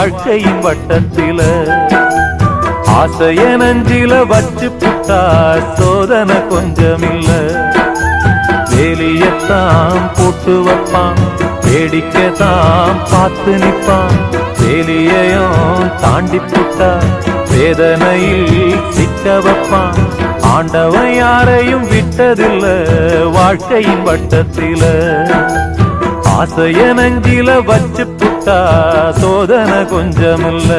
வாழ்க்கையின் வட்டத்தில ஆசைய நஞ்சில வச்சு புட்டா சோதனை கொஞ்சமில்ல வேலியத்தான் போட்டு வைப்பான் வேடிக்கைத்தான் பார்த்து நிற்பான் வேலியையும் தாண்டி புட்டா வேதனையில் சிக்க வைப்பான் ஆண்டவன் யாரையும் விட்டதில்ல வாழ்க்கையின் வட்டத்தில ஆசைய நஞ்சில வச்சு புட்டா சோதனை கொஞ்சமில்ல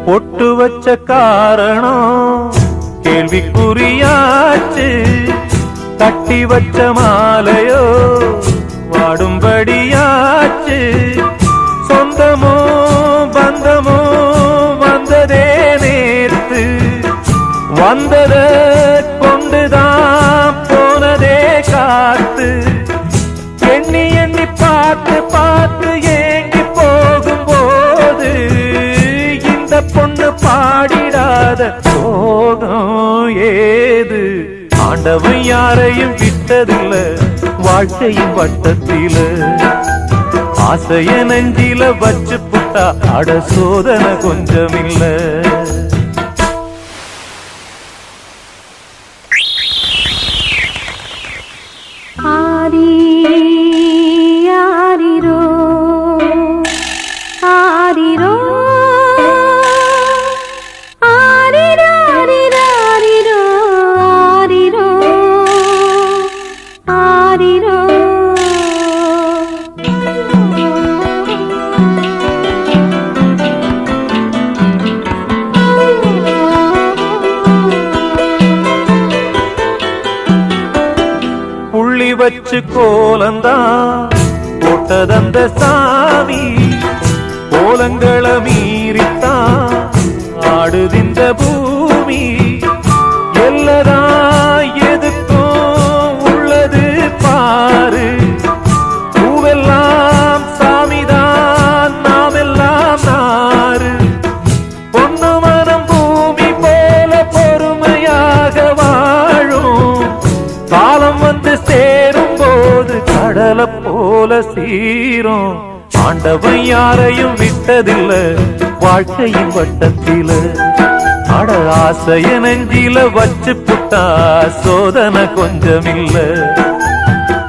பொட்டு வச்ச காரணம் கேள்விக்குறியாச்சு கட்டி வச்ச மாலையோ வாடும்படியாச்சு சொந்தமோ பந்தமோ வந்ததே நேத்து வந்தத கொண்டுதான் போனதே காத்து எண்ணி எண்ணி பார்த்து பார்த்து ஏங்கி போகும்போது பொண்ணு பாடிடாத சோகம் ஏது ஆண்டவன் யாரையும் விட்டதில்ல வாழ்க்கையின் வட்டத்தில ஆசைய நெஞ்சில வச்சு புட்டா அட சோதனை கொஞ்சமில்ல ஆரி ஆரிரோ ஆரிரோ வச்சு கோலந்தான் போட்டதந்த சாமி கோலங்களை மீறித்தான் ஆடுதிந்த பூமி எல்லதா எதுக்கும் உள்ளது பாரு பூவெல்லாம் சாமிதான் நாமெல்லாம் நாறு பொண்ணு மனம் பூமி போல பொறுமையாக வாழும் காலம் வந்து சேரும் போது கடலை போல சீரும் ஆண்டவன் யாரையும் விட்டதில்ல வாழ்க்கையின் வட்டத்தில அட ஆசைய நெஞ்சில வச்சு புட்டா சோதனை கொஞ்சமில்ல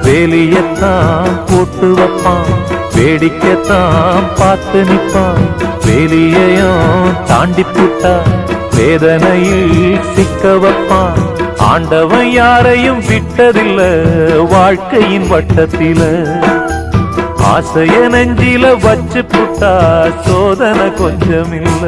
வேலியத்தான் போட்டு வைப்பான் வேடிக்கைத்தான் பார்த்து நிற்பான் வேலியையும் தாண்டி புட்டா வேதனையில் சிக்க வைப்பான் ஆண்டவன் யாரையும் விட்டதில்ல வாழ்க்கையின் வட்டத்தில ஆசைய நெஞ்சில வச்சு புட்டா சோதனை கொஞ்சமில்ல